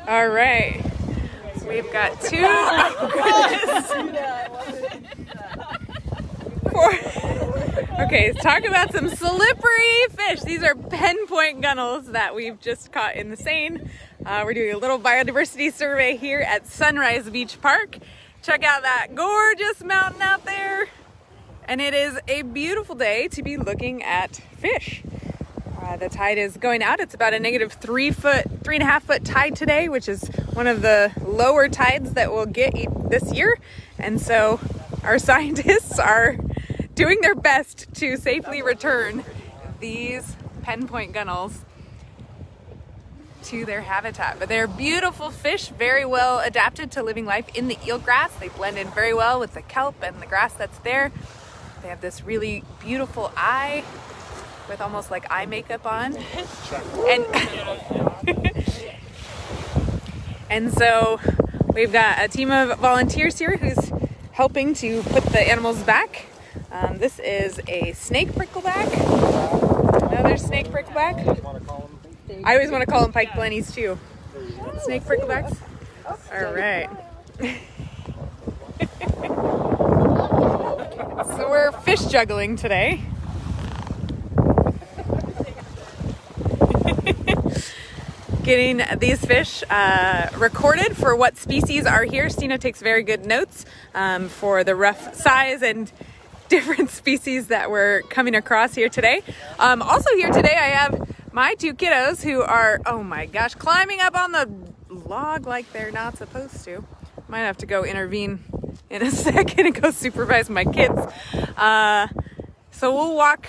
All right, we've got two. Okay, let's talk about some slippery fish. These are pen point gunnels that we've just caught in the Seine. We're doing a little biodiversity survey here at Sunrise Beach Park. Check out that gorgeous mountain out there. And it is a beautiful day to be looking at fish. The tide is going out. It's about a negative 3.5 foot tide today, which is one of the lower tides that we'll get this year. And so our scientists are doing their best to safely return these pen point gunnels to their habitat. But they're beautiful fish, very well adapted to living life in the eelgrass. They blend in very well with the kelp and the grass that's there. They have this really beautiful eye with almost like eye makeup on. And so we've got a team of volunteers here who's helping to put the animals back. This is a snake brickleback, another snake brickleback. I always want to call them pike blennies too. Snake bricklebacks. All right. So we're fish juggling today. Getting these fish recorded for what species are here. Stina takes very good notes for the rough size and different species that we're coming across here today. Also here today I have my two kiddos who are, oh my gosh, climbing up on the log like they're not supposed to. Might have to go intervene in a second and go supervise my kids. So we'll walk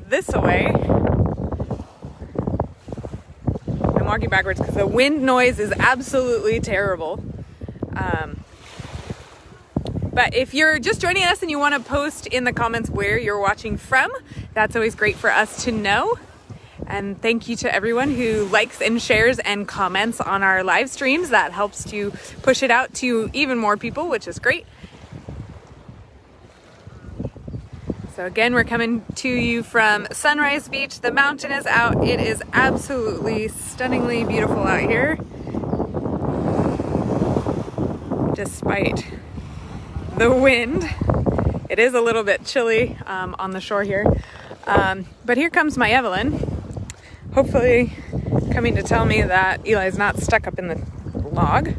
this way. I'm walking backwards because the wind noise is absolutely terrible. But if you're just joining us and you want to post in the comments where you're watching from, that's always great for us to know. And thank you to everyone who likes and shares and comments on our live streams. That helps to push it out to even more people, which is great. So again, we're coming to you from Sunrise Beach. The mountain is out. It is absolutely stunningly beautiful out here, despite the wind. It is a little bit chilly on the shore here. But here comes my Evelyn, hopefully coming to tell me that Eli's not stuck up in the log.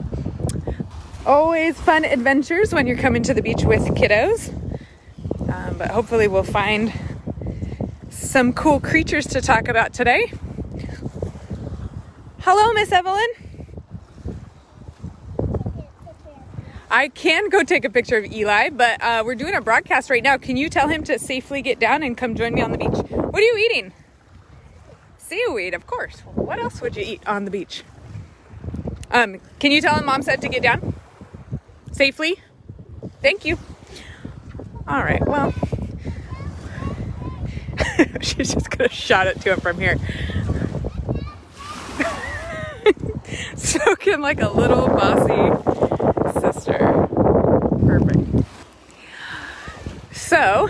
Always fun adventures when you're coming to the beach with kiddos. But hopefully we'll find some cool creatures to talk about today. Hello, Miss Evelyn. I can go take a picture of Eli, but we're doing a broadcast right now. Can you tell him to safely get down and come join me on the beach? What are you eating? Seaweed, of course. What else would you eat on the beach? Can you tell him Mom said to get down safely? Thank you. All right, well, she's just gonna shout it to him from here. Soaking like a little bossy sister. Perfect. So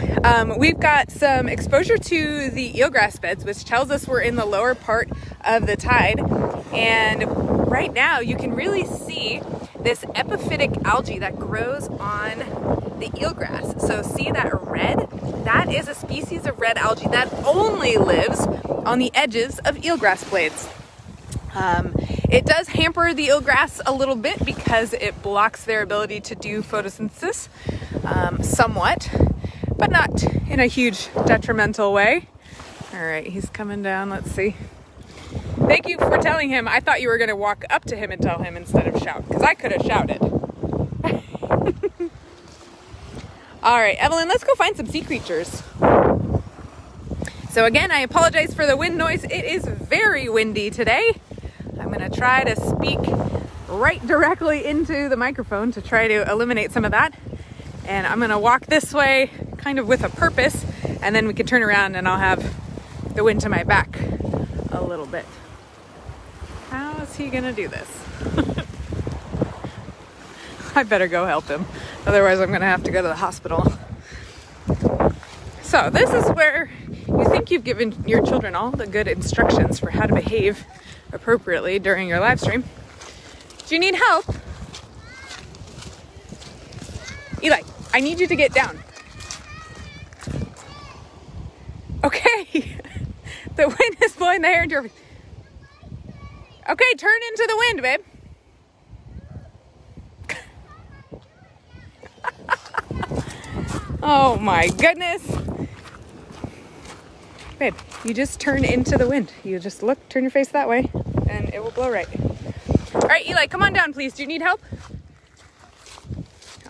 we've got some exposure to the eelgrass beds, which tells us we're in the lower part of the tide. And right now you can really see this epiphytic algae that grows on the eelgrass. So see that red? That is a species of red algae that only lives on the edges of eelgrass blades. It does hamper the eelgrass a little bit because it blocks their ability to do photosynthesis somewhat, but not in a huge detrimental way. All right, he's coming down. Let's see. Thank you for telling him. I thought you were going to walk up to him and tell him instead of shout, because I could have shouted. All right, Evelyn, let's go find some sea creatures. So again, I apologize for the wind noise. It is very windy today. I'm going to try to speak right directly into the microphone to try to eliminate some of that. And I'm going to walk this way kind of with a purpose, and then we can turn around and I'll have the wind to my back a little bit. How is he going to do this? I better go help him. Otherwise, I'm going to have to go to the hospital. So this is where you think you've given your children all the good instructions for how to behave appropriately during your live stream. Do you need help? Eli, I need you to get down. Okay. The wind is blowing the hair into your face. Okay, turn into the wind, babe. Oh my goodness. Babe, you just turn into the wind. You just look, turn your face that way, and it will blow right. All right, Eli, come on down, please. Do you need help?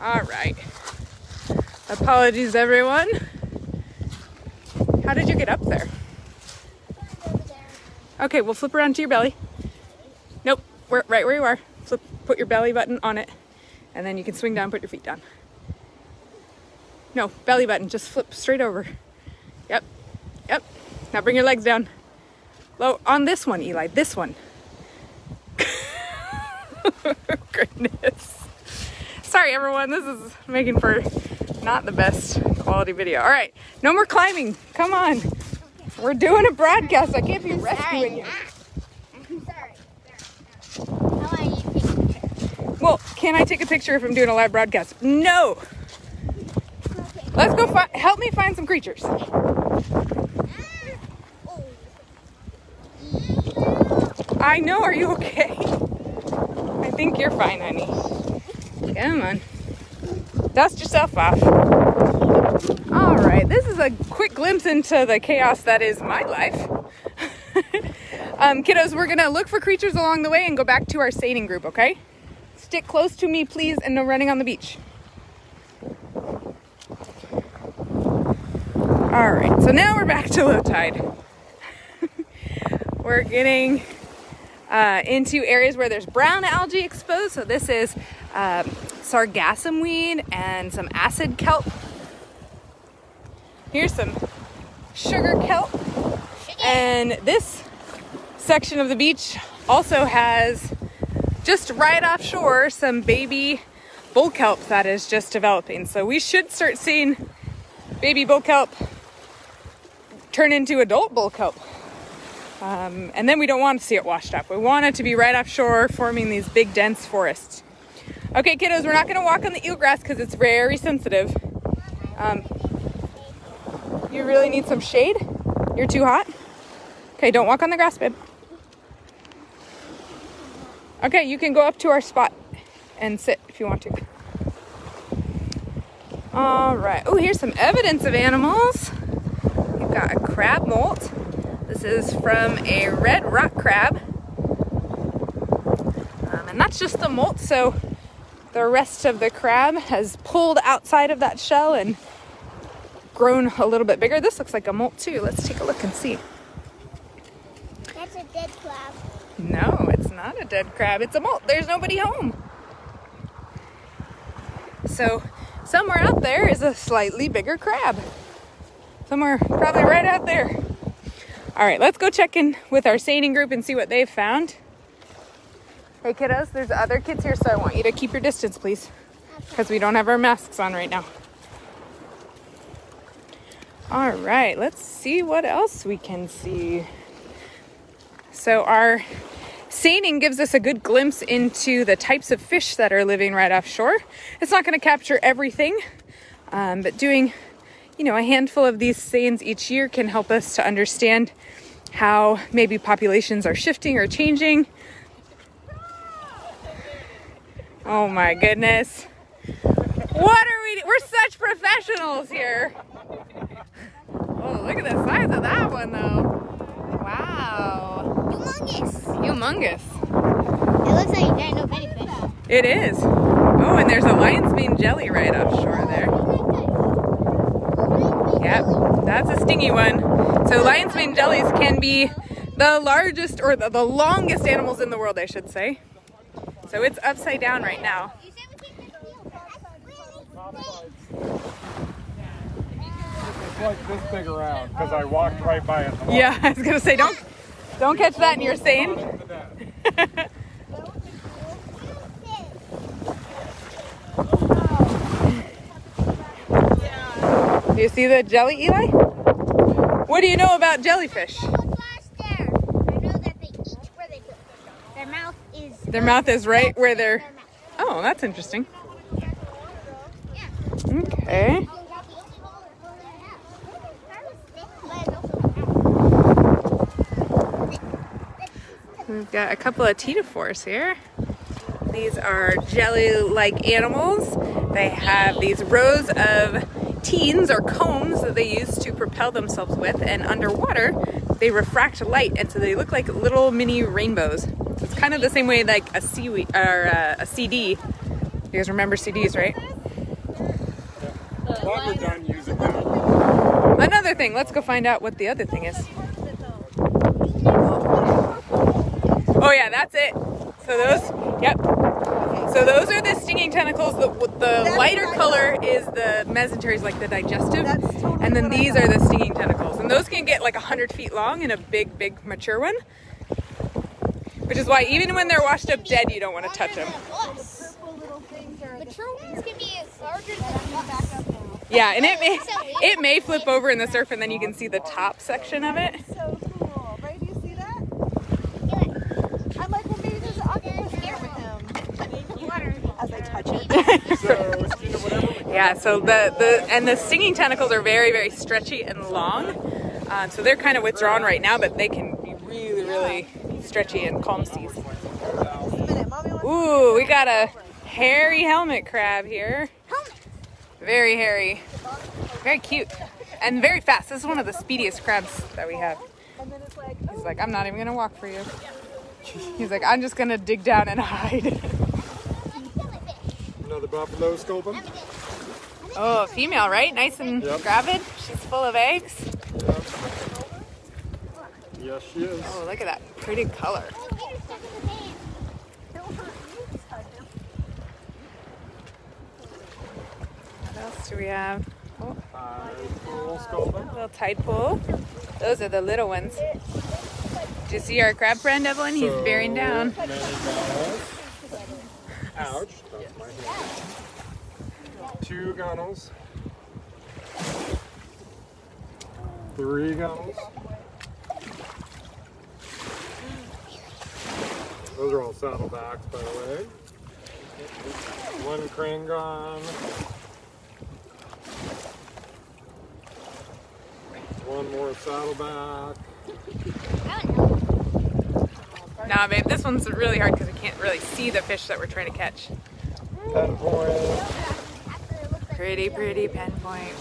All right. Apologies, everyone. How did you get up there? Okay, we'll flip around to your belly. Nope, right where you are. Put your belly button on it, and then you can swing down, put your feet down. No, belly button, just flip straight over. Yep, yep. Now bring your legs down. Low, on this one, Eli, this one. Goodness. Sorry, everyone, this is making for not the best quality video. All right, no more climbing, come on. We're doing a broadcast, I can't be rescuing you. I'm sorry. I want you to take a picture. Well, can I take a picture if I'm doing a live broadcast? No. Let's go help me find some creatures. I know, are you okay? I think you're fine, honey. Come on. Dust yourself off. All right, this is a quick glimpse into the chaos that is my life. Kiddos, we're gonna look for creatures along the way and go back to our seining group, okay? Stick close to me, please, and no running on the beach. All right, so now we're back to low tide. We're getting into areas where there's brown algae exposed. So this is sargassum weed and some acid kelp. Here's some sugar kelp. And this section of the beach also has, just right offshore, some baby bull kelp that is just developing. So we should start seeing baby bull kelp turn into adult bull kelp. And then we don't want to see it washed up. We want it to be right offshore, forming these big dense forests. Okay, kiddos, we're not going to walk on the eelgrass because it's very sensitive. You really need some shade? You're too hot? Okay, don't walk on the grass, babe. Okay, you can go up to our spot and sit if you want to. All right. Oh, here's some evidence of animals. We've got a crab molt. This is from a red rock crab. And that's just the molt, so the rest of the crab has pulled outside of that shell and grown a little bit bigger. This looks like a molt too. Let's take a look and see. That's a dead crab. No, it's not a dead crab. It's a molt. There's nobody home. So somewhere out there is a slightly bigger crab. Somewhere probably right out there. All right, let's go check in with our seining group and see what they've found. Hey kiddos, there's other kids here, so I want you to keep your distance, please, because we don't have our masks on right now. All right, let's see what else we can see. So our seining gives us a good glimpse into the types of fish that are living right offshore. It's not going to capture everything, but doing, a handful of these seins each year can help us to understand how maybe populations are shifting or changing. Oh my goodness. What are we, we're such professionals here. Oh, look at the size of that one though. Wow. Humongous. Humongous. It looks like a giant Pipefish. It is. Oh, and there's a lion's mane jelly right offshore there. Yep, that's a stingy one. So lion's mane jellies can be the largest or the longest animals in the world, I should say. So it's upside down right now. It's like this big around because I walked right by it. Yeah, I was gonna say don't catch that in your seine. Do you see the jelly, Eli? What do you know about jellyfish? I know that they eat where they go. Their mouth is Their mouth is right where they're... Oh, that's interesting. Okay. We've got a couple of ctenophores here. These are jelly-like animals. They have these rows of teens or combs that they use to propel themselves with, and underwater they refract light, and so they look like little mini rainbows. So it's kind of the same way like a seaweed or a CD. You guys remember CDs, right? Well, we're done using that. Another thing. Let's go find out what the other thing is. Oh yeah, that's it. So those, yep. So those are the stinging tentacles. The lighter color is the mesenteries, like the digestive. And then these are the stinging tentacles. And those can get like 100 feet long in a big, big mature one. Which is why even when they're washed up dead, you don't want to touch them. Mature ones can be larger than us. Yeah, and it may flip over in the surf, and then you can see the top section of it. So cool. Right? Do you see that? I'm like, well, maybe there's an octopus here with him. As I touch it. Yeah, so the stinging tentacles are very, very stretchy and long. So they're kind of withdrawn right now, but they can be really, really stretchy in calm seas. Ooh, we got a hairy helmet crab here. Very hairy, very cute, and very fast. This is one of the speediest crabs that we have. He's like, I'm not even gonna walk for you. He's like, I'm just gonna dig down and hide. Another buffalo sculpin. Oh, female, right? Nice and gravid. She's full of eggs. Yep. Yes, she is. Oh, look at that pretty color. What else do we have? Oh, little tide pool. Those are the little ones. Did you see our crab friend, Evelyn? He's bearing down. Ouch, that's my hand. 2 gunnels. 3 gunnels. Those are all saddlebacks, by the way. 1 crane gun. 1 more saddleback. Nah, babe, this one's really hard because we can't really see the fish that we're trying to catch. Pen point. Pretty, pretty pen point.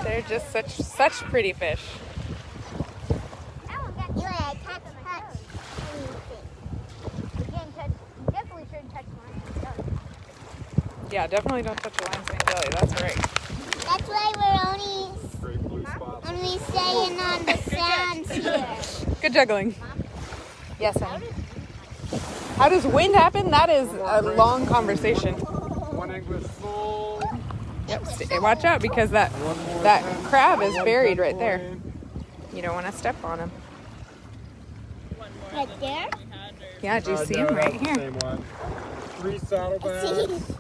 They're just such pretty fish. Yeah, definitely don't touch a limestone jelly. That's right. That's why we're only staying on the sands here. Good juggling. Yes, honey. How does wind happen? That is a long conversation. 1 English sole. Yep. Watch out because that crab is buried right there. You don't want to step on him. Right there? Yeah, do you see him right here? Same one. 3 saddlebags.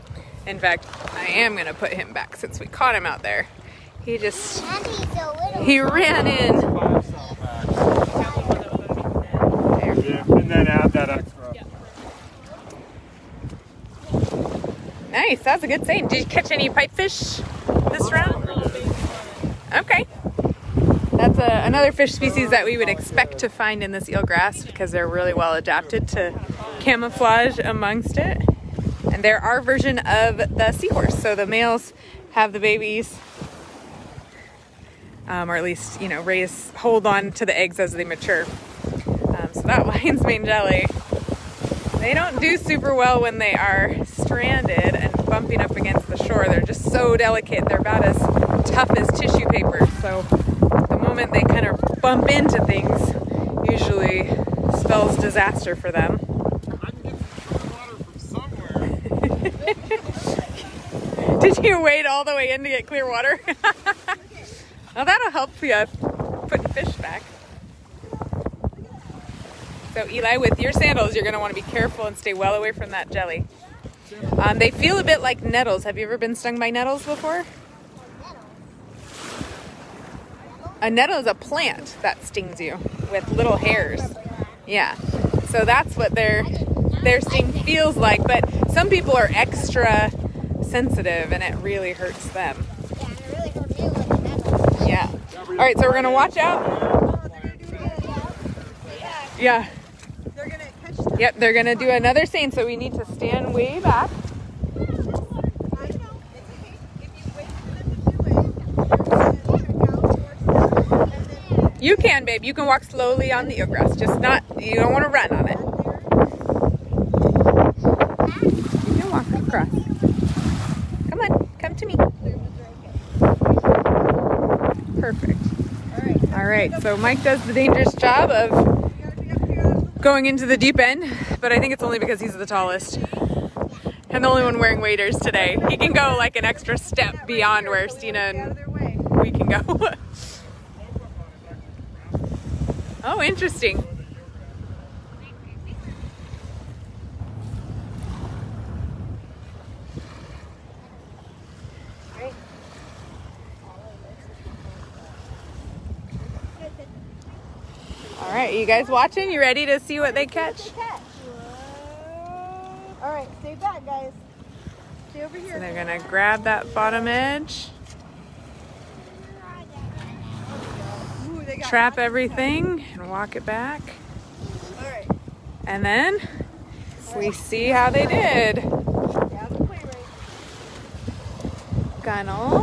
In fact, I am going to put him back since we caught him out there. He just, he ran in. 5 saddlebags. Yeah, and then add that extra. Nice, that's a good saying. Did you catch any pipefish this round? Okay. That's another fish species that we would expect to find in this eelgrass because they're really well adapted to camouflage amongst it. And they're our version of the seahorse. So the males have the babies, or at least, you know, hold on to the eggs as they mature. So that lion's mane jelly, they don't do super well when they are stranded and bumping up against the shore. They're just so delicate. They're about as tough as tissue paper. So the moment they kind of bump into things, usually spells disaster for them. Did you wade all the way in to get clear water? Well, that'll help you put fish back. So Eli, with your sandals, you're going to want to be careful and stay well away from that jelly. They feel a bit like nettles. Have you ever been stung by nettles before? A nettle is a plant that stings you with little hairs. Yeah. So that's what their sting feels like. But some people are extra sensitive and it really hurts them. Yeah, and it really hurt me with the nettle. Yeah. All right, so we're going to watch out. Yeah. They're gonna catch them. Yep, they're going to do another seine, so we need to stand way back. I know. It's okay. If you wait for them to do it, You can, babe. You can walk slowly on the eelgrass. Just not, you don't want to run on it. You can walk across. Come on, come to me. Perfect. All right, so Mike does the dangerous job of going into the deep end, but I think it's only because he's the tallest and the only one wearing waders today. He can go like an extra step beyond where Stina and we can go. Oh, interesting. All right, you guys watching? You ready to see what they catch? all right, stay back, guys. Stay over here. So they're gonna grab that bottom edge, Ooh, they got trap everything, and walk it back. All right. And then we see how they did. Down the play rate. Gunnel.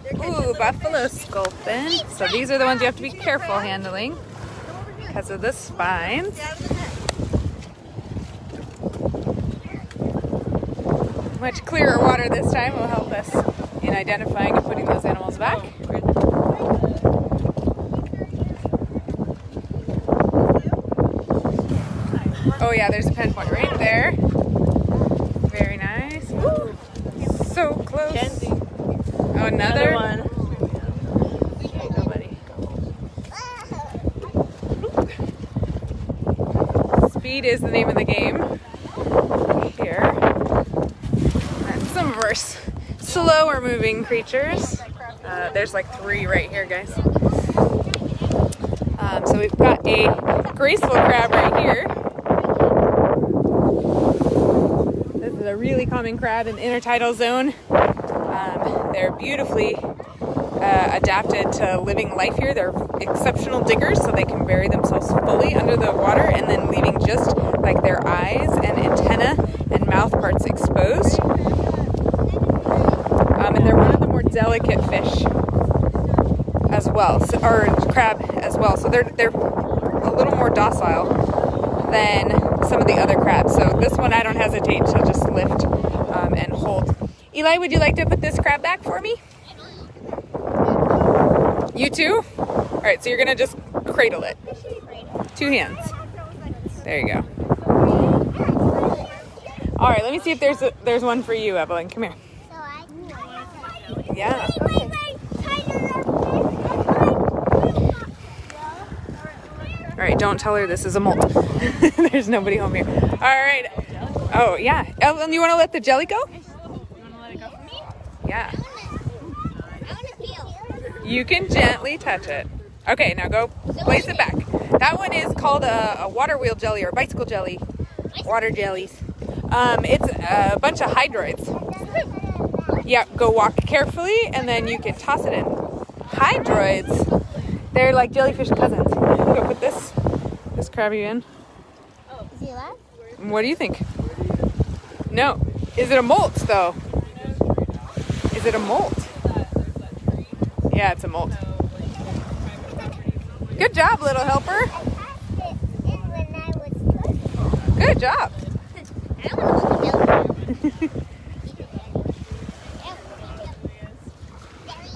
They're catching Ooh, little buffalo fish. sculpin. So these are the ones you have to be careful handling Come over here. because of the spines. Stay out of the net. Much clearer water this time will help us in identifying and putting those animals back. Oh yeah, there's a pinpoint right there. Very nice. Ooh, so close. Oh, another one. Speed is the name of the game here. And some of our slower moving creatures. There's like 3 right here, guys. So we've got a graceful crab right here. This is a really common crab in the intertidal zone. They're beautifully adapted to living life here. They're exceptional diggers, so they can bury themselves fully under the water and then leaving just like their eyes and antenna and mouth parts exposed. And they're one of the more delicate fish as well, so, or crab as well. So they're a little more docile than some of the other crabs. So this one I don't hesitate to just lift and hold. Eli, would you like to put this crab back for me? You too? All right, so you're gonna just cradle it. 2 hands. There you go. All right, let me see if there's one for you, Evelyn. Come here. Yeah. All right, don't tell her this is a molt. There's nobody home here. All right. Oh, yeah. Evelyn, you want to let the jelly go? You want to let it go for me? Yeah. You can gently touch it. Okay, now go place it back. That one is called a water wheel jelly or bicycle jelly. Water jellies. It's a bunch of hydroids. Yeah, go walk carefully and then you can toss it in. Hydroids, they're like jellyfish cousins. Go put this crabby in. Is he alive? What do you think? No. Is it a molt though? Is it a molt? Yeah, it's a molt. Good job, little helper. I passed it in when I was cooking. Good job. I want to look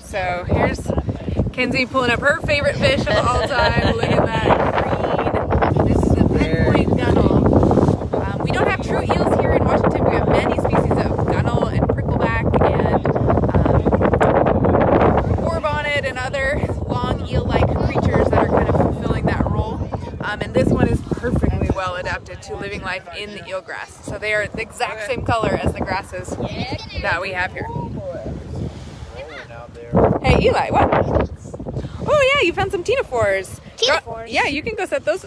So here's Kenzie pulling up her favorite fish of all time. Look at that green. This is a pinpoint gunnel. We don't have true eels here in Washington. We have many species of gunnel and prickleback and four-bonnet and other long eel-like creatures that are kind of fulfilling that role. And this one is perfectly well adapted to living life in the eelgrass. So they are the exact same color as the grasses that we have here. Hey, Eli, what? Oh yeah, you found some ctenophores. Ctenophores? Yeah, you can go set those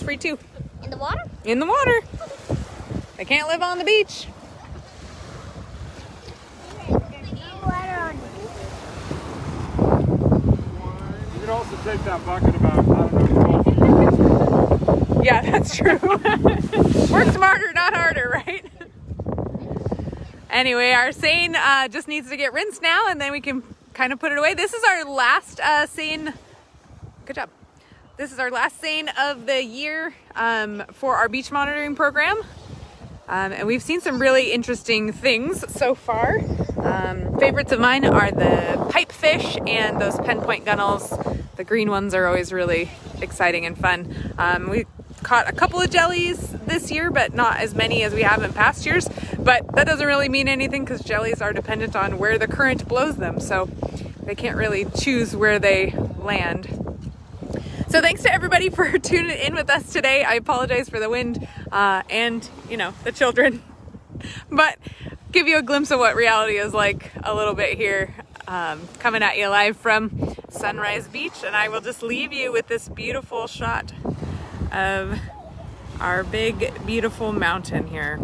free too. In the water? In the water. They can't live on the beach. You could also take that bucket about, I don't know, 12 feet. Yeah, that's true. Work smarter, not harder, right? Anyway, our seine just needs to get rinsed now, and then we can kind of put it away. This is our last seine. Good job. This is our last seine of the year for our beach monitoring program. And we've seen some really interesting things so far. Favorites of mine are the pipefish and those penpoint gunnels. The green ones are always really exciting and fun. We caught a couple of jellies this year, but not as many as we have in past years. But that doesn't really mean anything because jellies are dependent on where the current blows them. So they can't really choose where they land. So thanks to everybody for tuning in with us today. I apologize for the wind and, you know, the children, but give you a glimpse of what reality is like a little bit here, coming at you live from Sunrise Beach. And I will just leave you with this beautiful shot of our big, beautiful mountain here.